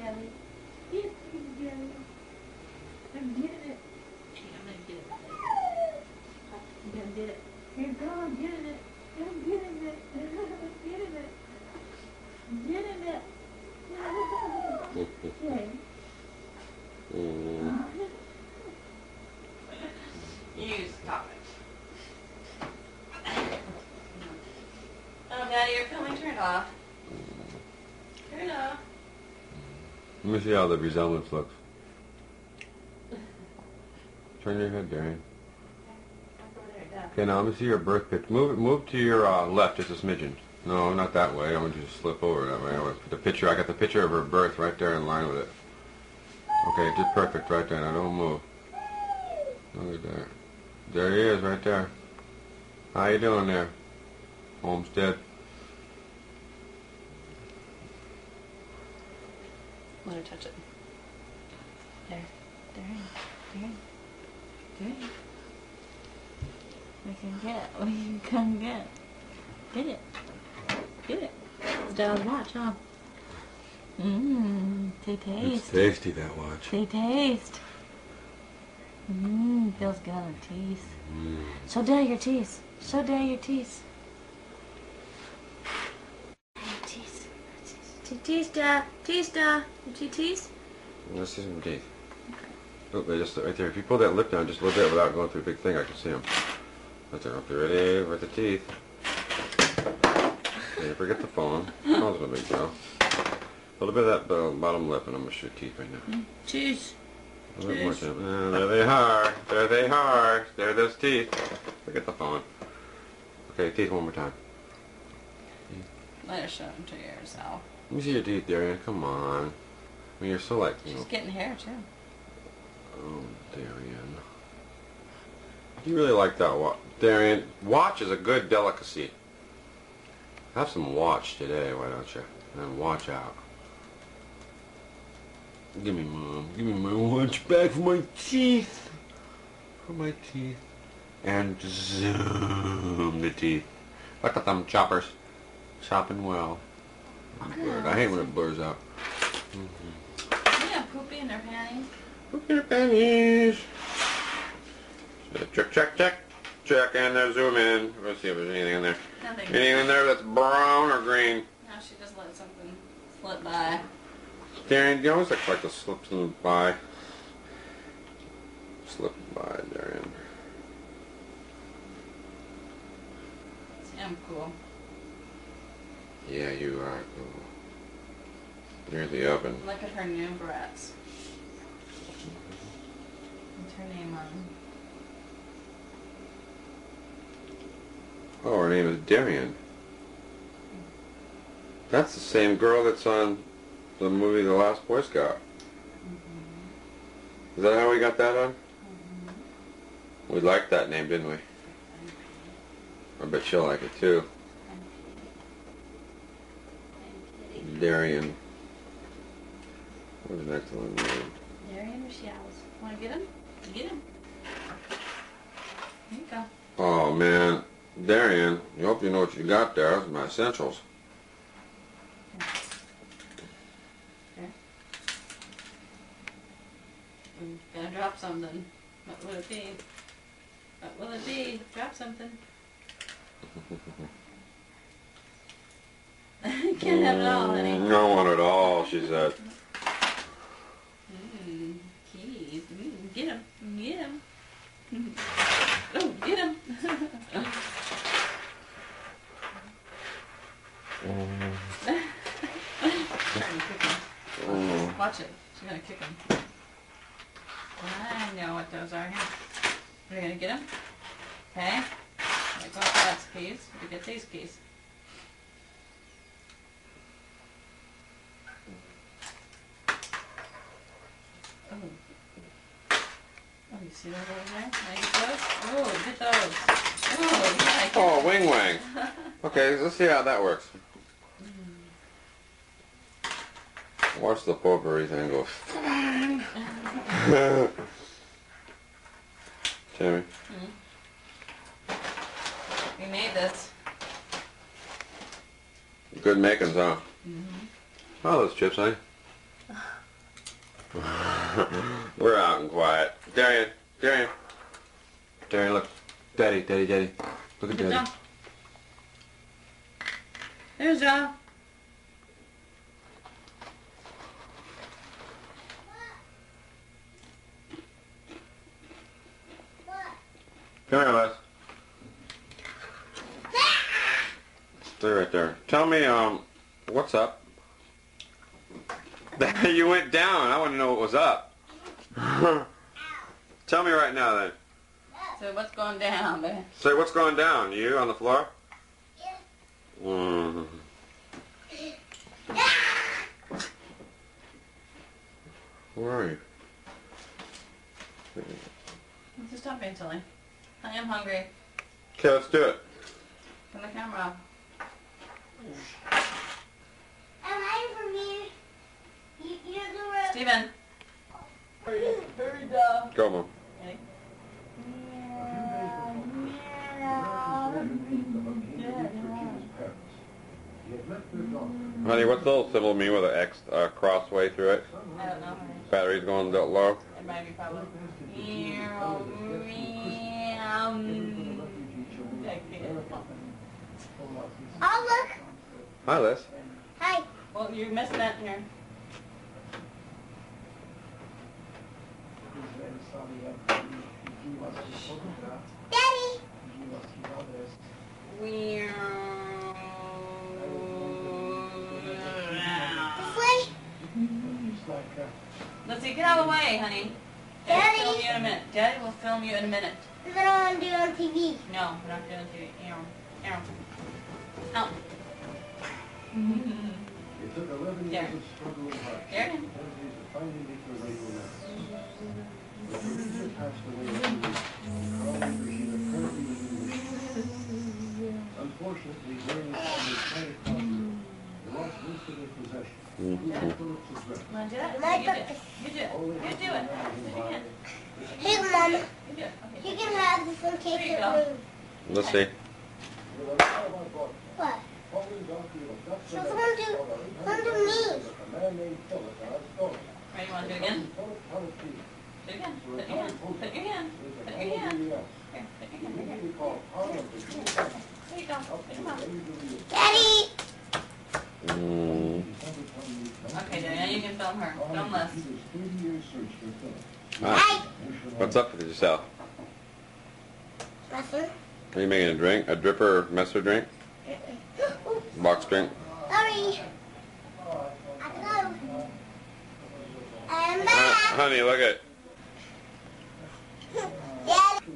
jelly. Yes, jelly. I'm getting it. I'm gonna get it. I'm gonna get it. Here you go, I'm getting it. I'm getting it. I'm getting it. I'm getting it. Okay. You stop it. Oh, Daddy, your filming turned off. Turn it off. Let me see how the resemblance looks. Turn your head, Darian. Okay, now let me see your birth picture. Move to your left just a smidgen. No, not that way. I want you to slip over that way. I want to put the picture. I got the picture of her birth right there in line with it. Okay, just perfect right there. Now don't move. Look at there. There he is right there. How you doing there, Homestead? Let her touch it. There. We can get. We can come get. Get it. Get it. It's Dad's watch, huh? Taste. It's tasty, that watch. Taste. Feels good on the teeth. Show Dad your teeth. Show Dad your teeth. Teeth, Dad. Teeth, Dad. You see teeth? Let's see some teeth. Oh, they just right there. If you pull that lip down just a little bit without going through a big thing, I can see them. Right there. Okay, ready? With the teeth. Okay, forget the phone. Phone's no big deal. A little bit of that bottom lip, and I'm gonna shoot teeth right now. Teeth. A little more time. There they are. There they are. There are those teeth. Forget the phone. Okay, teeth one more time. Let her show them to yourself. Let me see your teeth, Darian. Come on. I mean, you're so like, you know. She's getting hair too. Oh, Darian. You really like that watch. Darian, watch is a good delicacy. Have some watch today, why don't you? And watch out. Give me, Mom. Give me my watch back for my teeth. For my teeth. And zoom the teeth. Look at them choppers. Chopping well. I hate when it blurs out. Yeah, poopy in their panties. Poopy in their panties. Check. Check in there, zoom in. Let's see if there's anything in there. Nothing. Anything in there that's brown or green? Now she just let something slip by. Darian, you always like to slip something by. Slip by, Darian. See, I'm cool. Yeah, you are cool. Near the oven. Look at her new breasts. What's her name on? Oh, her name is Darian. That's the same girl that's on the movie The Last Boy Scout. Is that how we got that on? We liked that name, didn't we? I bet she'll like it too. Darian. What's the next one? Darian or Shells? Want to get him? Get him. There you go. Oh man, Darian, you hope you know what you got there. Those are my essentials. Okay. I'm gonna drop something. What will it be? What will it be? Drop something. Can't have it all, honey. I don't want it all, she said. Keys. Get him. Get him. Oh, get him. Watch it. She's gonna kick him. I know what those are. We're gonna get him. Okay. Like that's keys. We get these keys. Oh, you see those over there? Can I get those? Oh, get those. Oh, yeah, I get Oh, wing wang. Okay, let's see how that works. Watch the potpourri thing go. Tammy. We made this. Good makings, huh? Oh, those chips, honey. We're out and quiet. Darian, Darian. Darian, look. Daddy, Daddy, Daddy. Look at Daddy. Ja. There's Ja. Come here, Les. Stay right there. Tell me, what's up? You went down. I want to know what was up. Tell me right now, then. So what's going down, baby? Say, what's going down? You on the floor? Yeah. Mm. Where are you? Just stop being silly. I am hungry. Okay, let's do it. Turn the camera off. I'm hiding from you. You're the one. Steven. Hurry, dog. Go, Mom. Ready? Honey, what's the little symbol mean with an X cross way through it? I don't know. Battery's going low. It might be probably. Oh, look. Hi, Liz. Hi. Well, you're missing that here. Daddy. This way. Let's see, get out of the way, honey. Daddy. We'll film you in a minute. Daddy will film you in a minute. Because I don't want to do it on TV. No, we're not doing it. Aaron. No. It took 11 There. years of struggle and hardship. There. Kennedy to finally make her way to America. But Regina passed away a few weeks. Carl and Regina currently live in Michigan. Unfortunately, during this tragic conflict, they lost most of their possessions. Even Phillips' address. Come on, do that. My You do it. breakfast. You do it. You do it. You can. Here, Mom. You do it. Okay. You can have this one. Take There you it go. room. Let's see. What? She was going to me. Ready, you want to do it again? Do it again. Put your hand. Put your hand. Put your hand. Here, put your hand. There you go. Put your mouth. Daddy. Mm. Okay, Daddy, now you can film her. Film us. Hi. What's up with yourself? Nothing. Are you making a drink? A dripper messer drink? Box drink? Sorry. I go. I'm back. Honey, look at Daddy.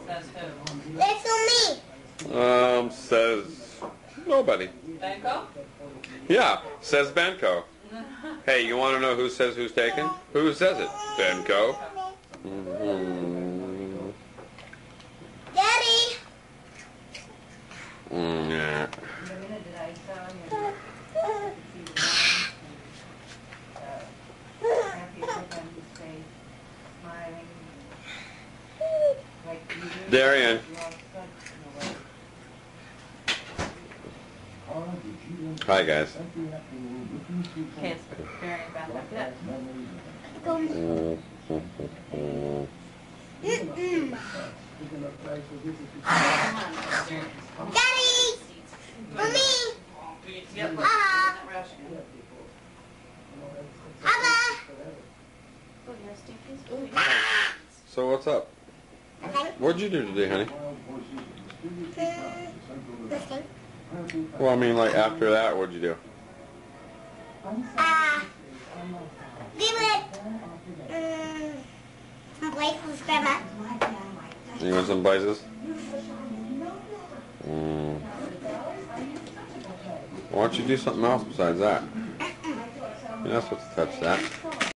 Says who? That's on me. says nobody. Banco? Yeah, says Benko. Hey, you want to know who says who's taken? Who says it? Benko. Mm-hmm. Daddy. Yeah. Darian. Hi, guys. Okay, it's very bad. That's it. Mm-mm. Daddy. For me. Yep. Ah. Papa. So what's up? What'd you do today, honey? Nothing. Well, I mean, like after that, what'd you do? We went some places, Grandma. You went some places? Why don't you do something else besides that? You're not supposed to touch that.